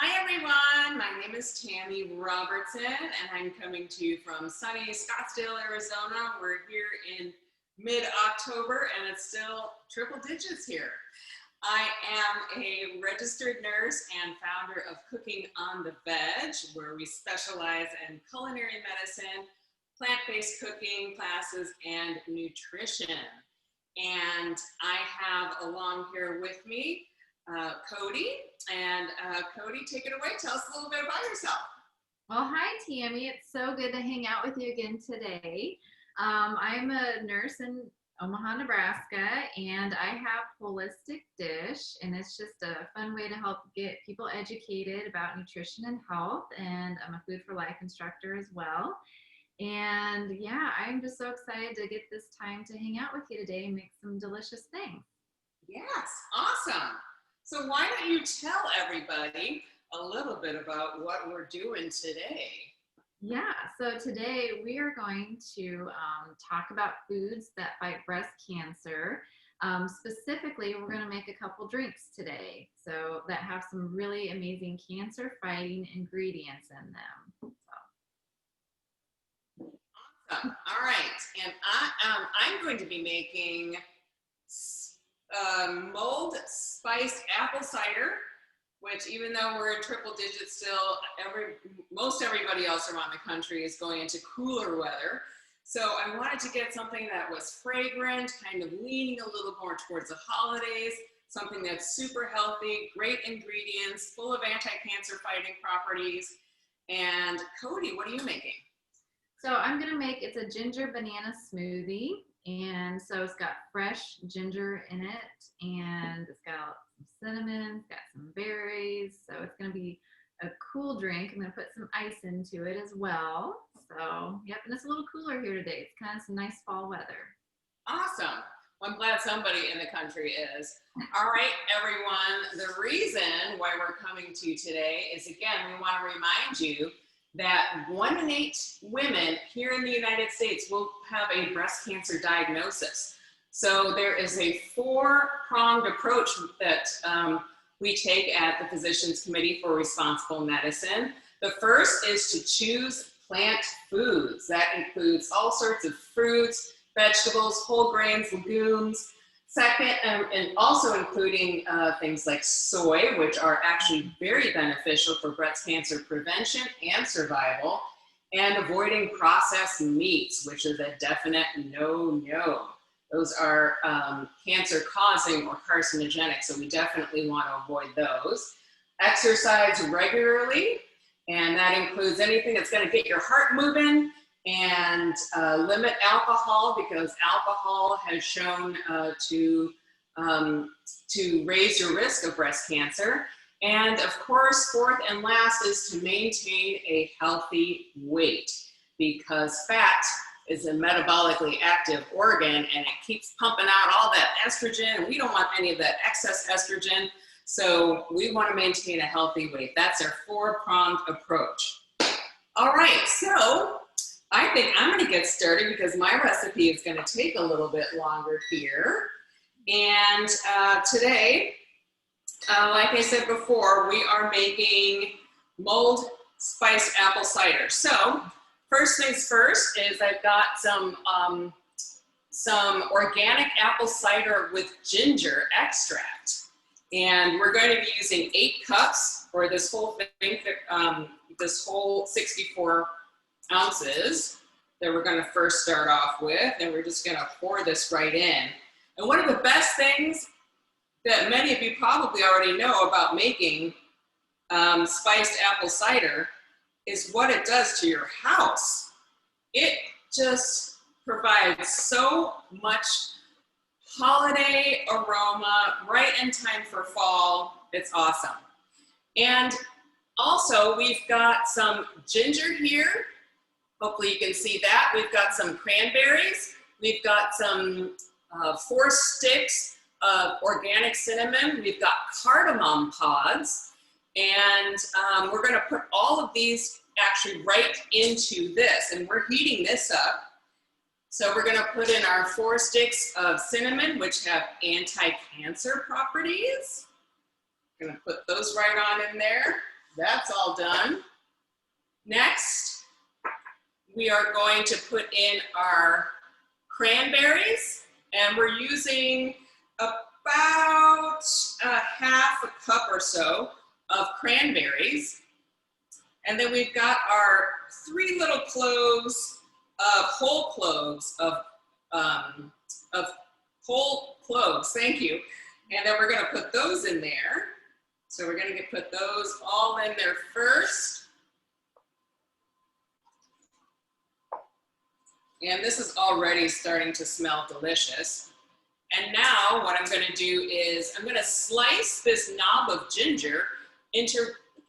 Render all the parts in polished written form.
Hi everyone, my name is Tammy Robertson and I'm coming to you from sunny Scottsdale, Arizona. We're here in mid-October and it's still triple digits here. I am a registered nurse and founder of Cooking on the Veg, where we specialize in culinary medicine, plant-based cooking classes, and nutrition. And I have along here with me Cody. And Cody, take it away. Tell us a little bit about yourself. Well, hi, Tammy. It's so good to hang out with you again today. I'm a nurse in Omaha, Nebraska, and I have Holistic Dish, and it's just a fun way to help get people educated about nutrition and health, and I'm a Food for Life instructor as well. And yeah, I'm just so excited to get this time to hang out with you today and make some delicious things. Yes, awesome. So why don't you tell everybody a little bit about what we're doing today? Yeah, so today we are going to talk about foods that fight breast cancer. Specifically, we're going to make a couple drinks today, so that have some really amazing cancer-fighting ingredients in them. Awesome. All right, and I'm going to be making mulled spiced apple cider, which, even though we're in triple digits still, most everybody else around the country is going into cooler weather. So I wanted to get something that was fragrant, kind of leaning a little more towards the holidays, something that's super healthy, great ingredients, full of anti-cancer fighting properties. And Cody, what are you making? So I'm gonna make, it's a ginger banana smoothie. And so it's got fresh ginger in it, and it's got some cinnamon, it's got some berries. So it's going to be a cool drink. I'm going to put some ice into it as well. So, yep, and it's a little cooler here today. It's kind of some nice fall weather. Awesome. Well, I'm glad somebody in the country is. All right, everyone, the reason why we're coming to you today is, again, we want to remind you that 1 in 8 women here in the United States will have a breast cancer diagnosis. So there is a 4-pronged approach that we take at the Physicians Committee for Responsible Medicine. The first is to choose plant foods. That includes all sorts of fruits, vegetables, whole grains, legumes. Second, and also including things like soy, which are actually very beneficial for breast cancer prevention and survival, and avoiding processed meats, which is a definite no-no. Those are cancer-causing or carcinogenic, so we definitely want to avoid those. Exercise regularly, and that includes anything that's going to get your heart moving, and limit alcohol, because alcohol has shown to raise your risk of breast cancer. And of course, fourth and last is to maintain a healthy weight, because fat is a metabolically active organ and it keeps pumping out all that estrogen, and we don't want any of that excess estrogen. So we want to maintain a healthy weight. That's our 4-pronged approach. All right, so I think I'm going to get started because my recipe is going to take a little bit longer here. And today, like I said before, we are making mulled spiced apple cider. So first things first is I've got some organic apple cider with ginger extract. And we're going to be using 8 cups for this whole thing, this whole 64 ounces that we're going to first start off with, and we're just going to pour this right in. And one of the best things that many of you probably already know about making spiced apple cider is what it does to your house. It just provides so much holiday aroma right in time for fall. It's awesome. And also, we've got some ginger here. Hopefully you can see that. We've got some cranberries. We've got some 4 sticks of organic cinnamon. We've got cardamom pods. And we're going to put all of these actually right into this. And we're heating this up. So we're going to put in our 4 sticks of cinnamon, which have anti-cancer properties. I'm going to put those right on in there. that's all done. Next, we are going to put in our cranberries, and we're using about half a cup or so of cranberries. And then we've got our 3 little cloves of whole cloves of whole cloves, thank you. And then we're gonna put those in there. So we're gonna put those all in there first. And this is already starting to smell delicious. And now what I'm gonna do is I'm gonna slice this knob of ginger into,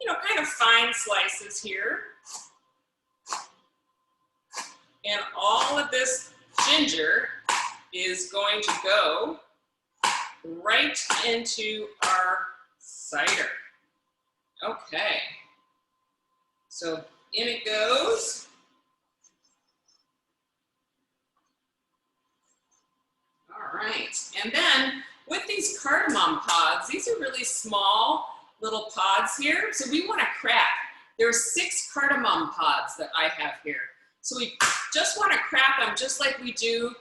you know, kind of fine slices here. And all of this ginger is going to go right into our cider. Okay. So in it goes. All right, and then with these cardamom pods, these are really small little pods here, so we want to crack. There are 6 cardamom pods that I have here. So we just want to crack them just like we do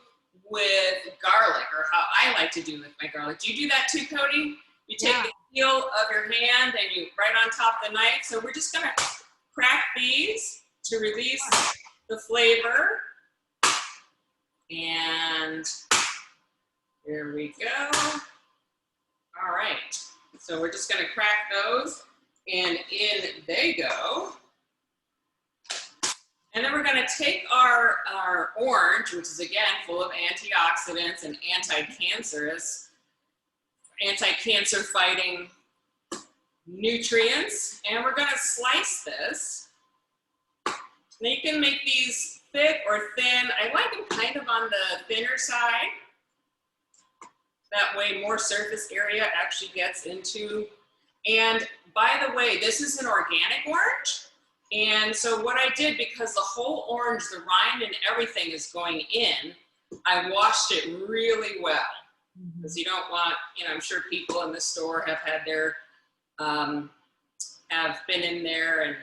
with garlic, or how I like to do with my garlic. Do you do that too, Cody? You take the heel of your hand and you right on top of the knife. So we're just gonna crack these to release the flavor. And here we go. All right, so we're just gonna crack those, and in they go. And then we're gonna take our orange, which is again full of antioxidants and anti-cancer fighting nutrients, and we're gonna slice this. Now you can make these thick or thin. I like them kind of on the thinner side. That way more surface area actually gets into. And by the way, this is an organic orange. And so what I did, because the whole orange, the rind and everything is going in, I washed it really well. Because you don't want, you know, I'm sure people in the store have had their, have been in there and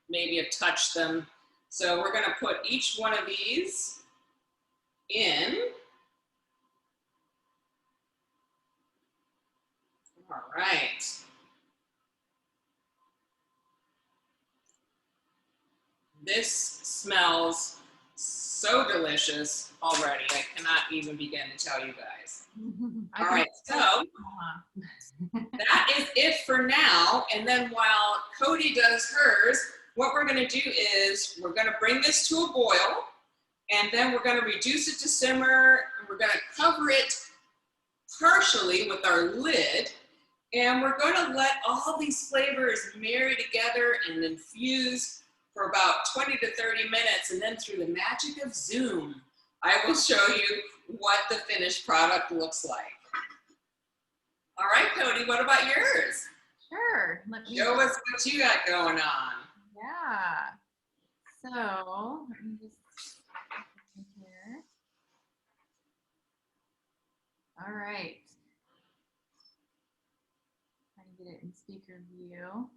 maybe have touched them. So we're gonna put each one of these in. All right. This smells so delicious already. I cannot even begin to tell you guys. All right, so that is it for now. And then while Cody does hers, what we're gonna do is we're gonna bring this to a boil, and then we're gonna reduce it to simmer, and we're gonna cover it partially with our lid, and we're gonna let all these flavors marry together and infuse for about 20 to 30 minutes, and then through the magic of Zoom, I will show you what the finished product looks like. All right, Cody, what about yours? Sure. Show us what you got going on. Yeah. So let me just here. All right. Trying to get it in speaker view.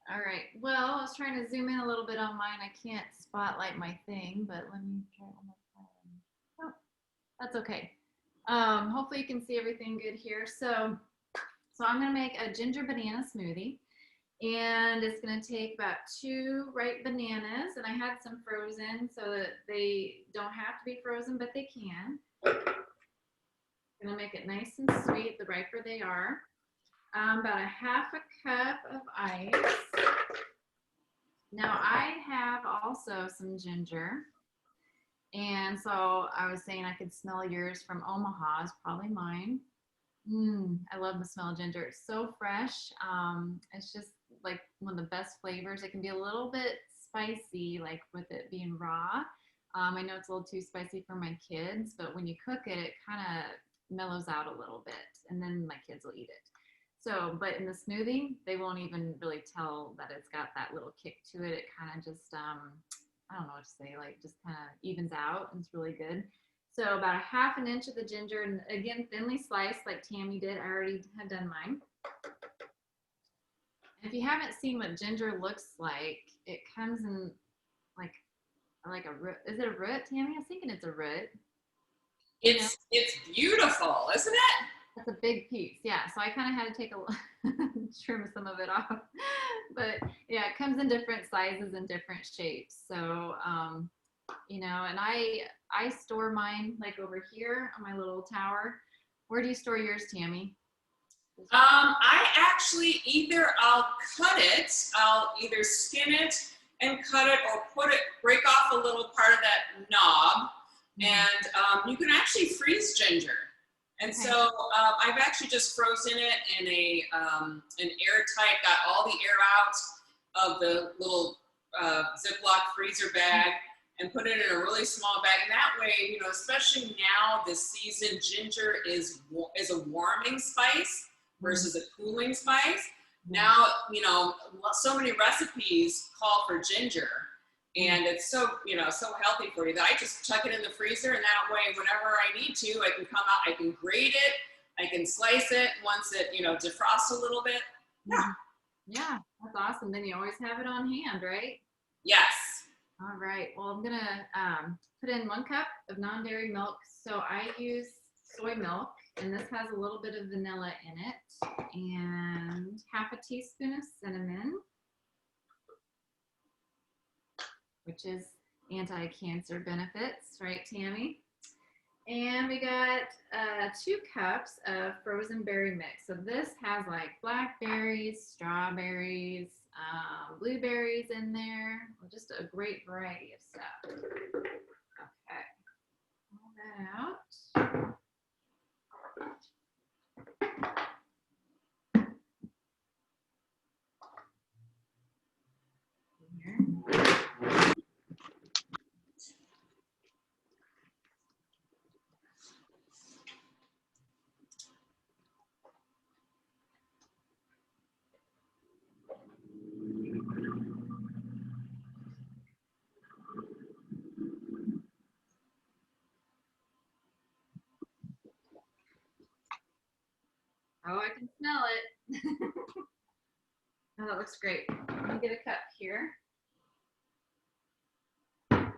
All right. Well, I was trying to zoom in a little bit on mine. I can't spotlight my thing, but let me try one more time. Oh, that's okay. Hopefully you can see everything good here. So I'm going to make a ginger banana smoothie, and it's going to take about 2 ripe bananas, and I had some frozen so that they don't have to be frozen, but they can. I'm going to make it nice and sweet the riper they are. About a half a cup of ice. Now I have also some ginger, and so I was saying I could smell yours from Omaha. It's probably mine. I love the smell of ginger. It's so fresh. It's just like one of the best flavors. It can be a little bit spicy, like with it being raw. I know it's a little too spicy for my kids, but when you cook it, it kind of mellows out a little bit, and then my kids will eat it. So, but in the smoothie, they won't even really tell that it's got that little kick to it. It kind of just, I don't know what to say, like just kind of evens out, and it's really good. So about a half an inch of the ginger, and again, thinly sliced like Tammy did. I already had done mine. If you haven't seen what ginger looks like, it comes in like a root. Is it a root, Tammy? I was thinking it's a root. It's beautiful, isn't it? That's a big piece. Yeah. So I kind of had to take trim some of it off. But yeah, it comes in different sizes and different shapes. So, you know, and I store mine like over here on my little tower. Where do you store yours, Tammy? I actually I'll cut it, I'll either skin it and cut it or break off a little part of that knob. And you can actually freeze ginger. And so I've actually just frozen it in an airtight, got all the air out of the little Ziploc freezer bag and put it in a really small bag. And that way, you know, especially now this season, ginger is a warming spice versus a cooling spice. Now, you know, so many recipes call for ginger. And it's so, you know, so healthy for you that I just chuck it in the freezer, and that way, whenever I need to, I can come out, I can grate it, I can slice it once it, you know, defrosts a little bit. Yeah. Yeah, that's awesome. Then you always have it on hand, right? Yes. All right. Well, I'm gonna put in 1 cup of non-dairy milk. So I use soy milk, and this has a little bit of vanilla in it, and half a teaspoon of cinnamon, which is anti-cancer benefits, right, Tammy? And we got 2 cups of frozen berry mix. So this has like blackberries, strawberries, blueberries in there. Just a great variety of stuff. Okay, pull that out. Oh, I can smell it. Oh, that looks great. Let me get a cup here. And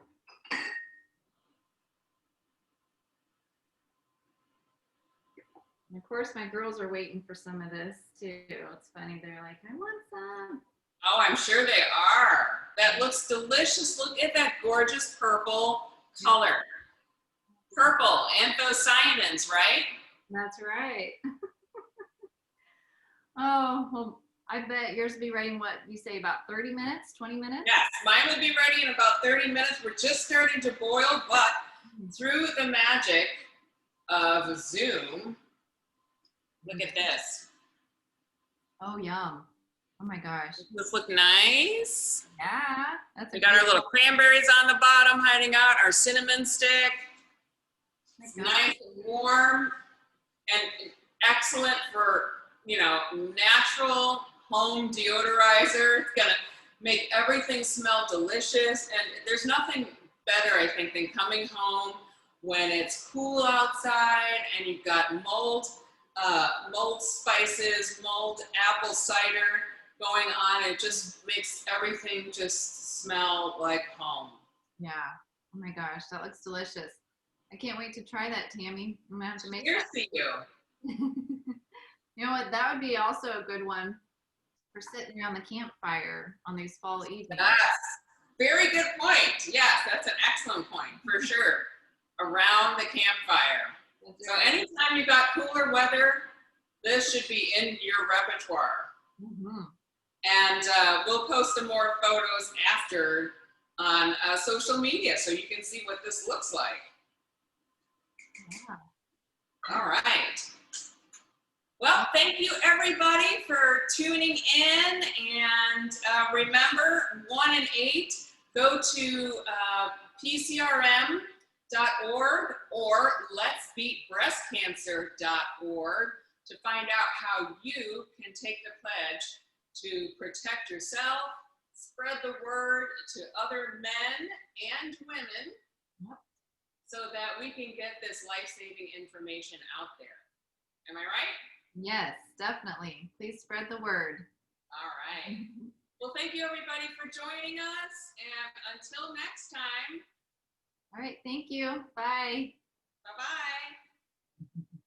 of course, my girls are waiting for some of this too. It's funny. They're like, I want some. Oh, I'm sure they are. That looks delicious. Look at that gorgeous purple color. Purple, anthocyanins, right? That's right. Oh, well, I bet yours will be ready in what you say, about 30 minutes, 20 minutes? Yes, mine would be ready in about 30 minutes. We're just starting to boil, but through the magic of Zoom, look at this. Oh, yum. Oh my gosh. Does this look nice? Yeah. We got our little cranberries on the bottom hiding out, our cinnamon stick. It's nice and warm and excellent for, you know, natural home deodorizer. It's gonna make everything smell delicious. And there's nothing better, I think, than coming home when it's cool outside and you've got mulled spices, mulled apple cider going on. It just makes everything just smell like home. Yeah. Oh my gosh, that looks delicious. I can't wait to try that, Tammy. I'm gonna have to make Cheers that. to you. You know what? That would be also a good one for sitting around the campfire on these fall evenings. Yes. Very good point. Yes, that's an excellent point for sure. Around the campfire. So anytime you've got cooler weather, this should be in your repertoire. Mm-hmm. And we'll post some more photos after on social media so you can see what this looks like. Yeah. All right. Well, thank you everybody for tuning in. And remember, 1 in 8, go to pcrm.org or letsbeatbreastcancer.org to find out how you can take the pledge to protect yourself, spread the word to other men and women, so that we can get this life-saving information out there. Am I right? Yes, definitely. Please spread the word. All right. Well, thank you everybody for joining us, and until next time. All right, thank you. Bye. Bye-bye.